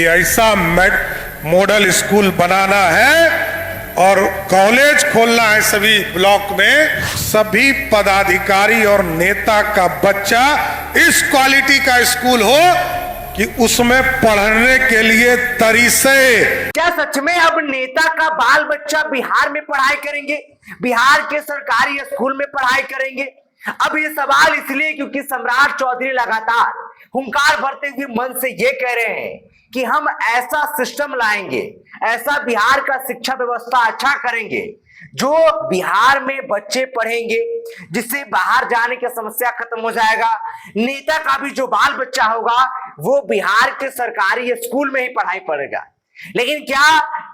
ऐसा model school बनाना है और कॉलेज खोलना है सभी ब्लॉक में। सभी पदाधिकारी और नेता का बच्चा इस क्वालिटी का स्कूल हो कि उसमें पढ़ने के लिए तरीसे। क्या सच में अब नेता का बाल बच्चा बिहार में पढ़ाई करेंगे, बिहार के सरकारी स्कूल में पढ़ाई करेंगे? अब ये सवाल इसलिए क्योंकि सम्राट चौधरी लगातार हुंकार भरते हुए मन से ये कह रहे हैं कि हम ऐसा सिस्टम लाएंगे, ऐसा बिहार का शिक्षा व्यवस्था अच्छा करेंगे जो बिहार में बच्चे पढ़ेंगे, जिससे बाहर जाने की समस्या खत्म हो जाएगा। नेता का भी जो बाल बच्चा होगा वो बिहार के सरकारी स्कूल में ही पढ़ाई पढ़ेगा। लेकिन क्या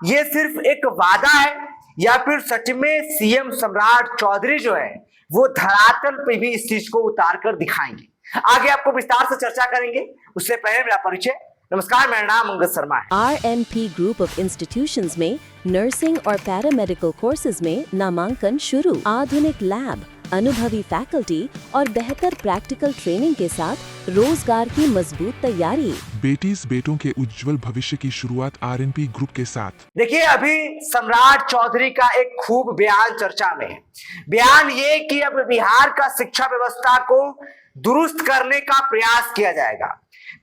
ये सिर्फ एक वादा है या फिर सच में सीएम सम्राट चौधरी जो है वो धरातल पे भी इस चीज को उतार कर दिखाएंगे? आगे आपको विस्तार से चर्चा करेंगे। उससे पहले मेरा परिचय। नमस्कार, मेरा नाम अंगद शर्मा है। RNP ग्रुप ऑफ इंस्टीट्यूशंस में नर्सिंग और पैरामेडिकल कोर्सेज में नामांकन शुरू। आधुनिक लैब, अनुभवी फैकल्टी और बेहतर प्रैक्टिकल ट्रेनिंग के साथ रोजगार की मजबूत तैयारी। बेटीज बेटों के उज्जवल भविष्य की शुरुआत RNP ग्रुप के साथ। देखिए, अभी सम्राट चौधरी का एक खूब बयान चर्चा में है। बयान ये कि अब बिहार का शिक्षा व्यवस्था को दुरुस्त करने का प्रयास किया जाएगा।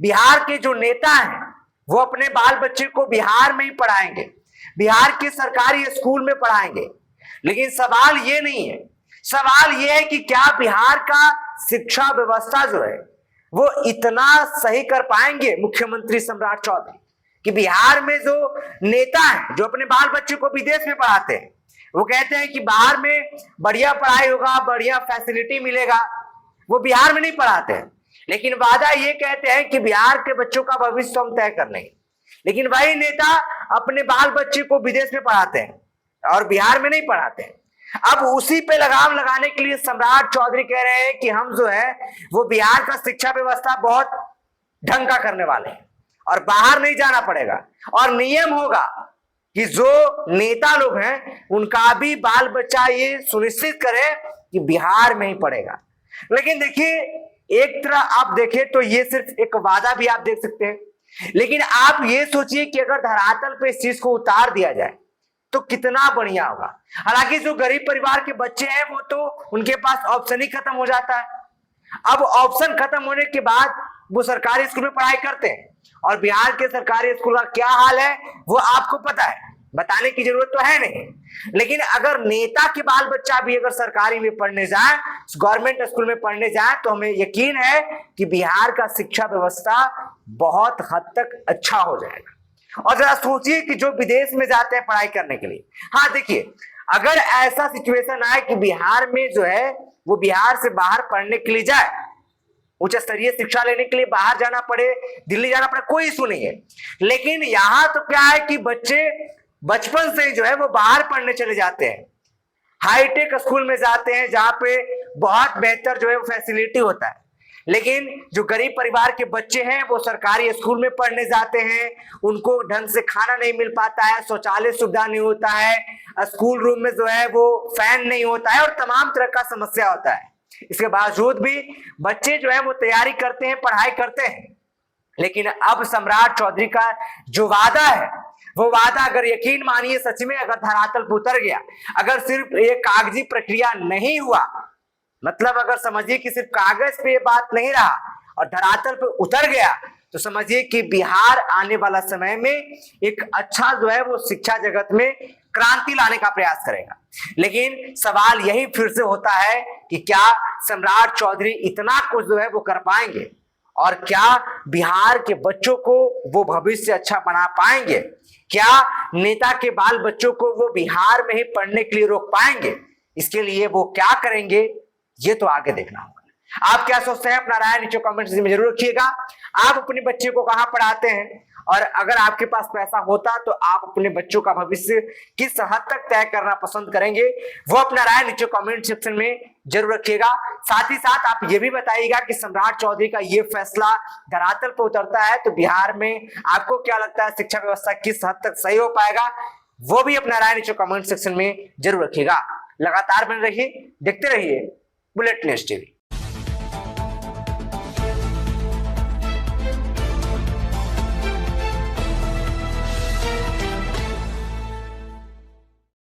बिहार के जो नेता हैं वो अपने बाल बच्चे को बिहार में ही पढ़ाएंगे, बिहार के सरकारी स्कूल में पढ़ाएंगे। लेकिन सवाल ये नहीं है, सवाल ये है कि क्या बिहार का शिक्षा व्यवस्था जो है वो इतना सही कर पाएंगे मुख्यमंत्री सम्राट चौधरी कि बिहार में जो नेता हैं जो अपने बाल बच्चे को विदेश में पढ़ाते हैं, वो कहते हैं कि बाहर में बढ़िया पढ़ाई होगा, बढ़िया फैसिलिटी मिलेगा, वो बिहार में नहीं पढ़ाते हैं। लेकिन वादा ये कहते हैं कि बिहार के बच्चों का भविष्य हम तय कर लेंगे। लेकिन वही नेता अपने बाल बच्चे को विदेश में पढ़ाते हैं और बिहार में नहीं पढ़ाते हैं। अब उसी पे लगाम लगाने के लिए सम्राट चौधरी कह रहे हैं कि हम जो है वो बिहार का शिक्षा व्यवस्था बहुत ढंग का करने वाले हैं और बाहर नहीं जाना पड़ेगा। और नियम होगा कि जो नेता लोग हैं उनका भी बाल बच्चा ये सुनिश्चित करे कि बिहार में ही पढ़ेगा। लेकिन देखिए, एक तरह आप देखें तो ये सिर्फ एक वादा भी आप देख सकते हैं। लेकिन आप ये सोचिए कि अगर धरातल पे इस चीज को उतार दिया जाए तो कितना बढ़िया होगा। हालांकि जो गरीब परिवार के बच्चे हैं वो तो उनके पास ऑप्शन ही खत्म हो जाता है। अब ऑप्शन खत्म होने के बाद वो सरकारी स्कूल में पढ़ाई करते हैं और बिहार के सरकारी स्कूल का क्या हाल है वो आपको पता है, बताने की जरूरत तो है नहीं। लेकिन अगर नेता के बाल बच्चा भी अगर सरकारी में पढ़ने जाए, गवर्नमेंट स्कूल में पढ़ने जाए, तो हमें यकीन है कि बिहार का शिक्षा व्यवस्था बहुत हद तक अच्छा हो जाएगा। और जरा सोचिए कि जो विदेश में जाते हैं पढ़ाई करने के लिए, हाँ देखिए, अगर ऐसा सिचुएशन आए कि बिहार में जो है वो बिहार से बाहर पढ़ने के लिए जाए, उच्च स्तरीय शिक्षा लेने के लिए बाहर जाना पड़े, दिल्ली जाना पड़े, कोई इशू नहीं है। लेकिन यहाँ तो क्या है कि बच्चे बचपन से जो है वो बाहर पढ़ने चले जाते हैं, हाईटेक स्कूल में जाते हैं जहां पे बहुत बेहतर जो है वो फैसिलिटी होता है। लेकिन जो गरीब परिवार के बच्चे हैं वो सरकारी स्कूल में पढ़ने जाते हैं, उनको ढंग से खाना नहीं मिल पाता है, शौचालय सुविधा नहीं होता है, स्कूल रूम में जो है वो फैन नहीं होता है और तमाम तरह का समस्या होता है। इसके बावजूद भी बच्चे जो है वो तैयारी करते हैं, पढ़ाई करते हैं। लेकिन अब सम्राट चौधरी का जो वादा है वो वादा अगर यकीन मानिए सच में अगर धरातल पर उतर गया, अगर सिर्फ ये कागजी प्रक्रिया नहीं हुआ, मतलब अगर समझिए कि सिर्फ कागज पे ये बात नहीं रहा और धरातल पे उतर गया, तो समझिए कि बिहार आने वाला समय में एक अच्छा जो है वो शिक्षा जगत में क्रांति लाने का प्रयास करेगा। लेकिन सवाल यही फिर से होता है कि क्या सम्राट चौधरी इतना कुछ जो है वो कर पाएंगे और क्या बिहार के बच्चों को वो भविष्य अच्छा बना पाएंगे? क्या नेता के बाल बच्चों को वो बिहार में ही पढ़ने के लिए रोक पाएंगे? इसके लिए वो क्या करेंगे ये तो आगे देखना होगा। आप क्या सोचते हैं? अपना राय नीचे कमेंट में जरूर रखिएगा। आप अपने बच्चे को कहाँ पढ़ाते हैं और अगर आपके पास पैसा होता तो आप अपने बच्चों का भविष्य किस हद तक तय करना पसंद करेंगे, वो अपना राय नीचे कमेंट सेक्शन में जरूर रखिएगा। साथ ही साथ आप ये भी बताइएगा कि सम्राट चौधरी का ये फैसला धरातल पर उतरता है तो बिहार में आपको क्या लगता है शिक्षा व्यवस्था किस हद तक सही हो पाएगा, वो भी अपना राय नीचे कमेंट सेक्शन में जरूर रखिएगा। लगातार बने रहिए, देखते रहिए बुलेट न्यूज़ टीवी।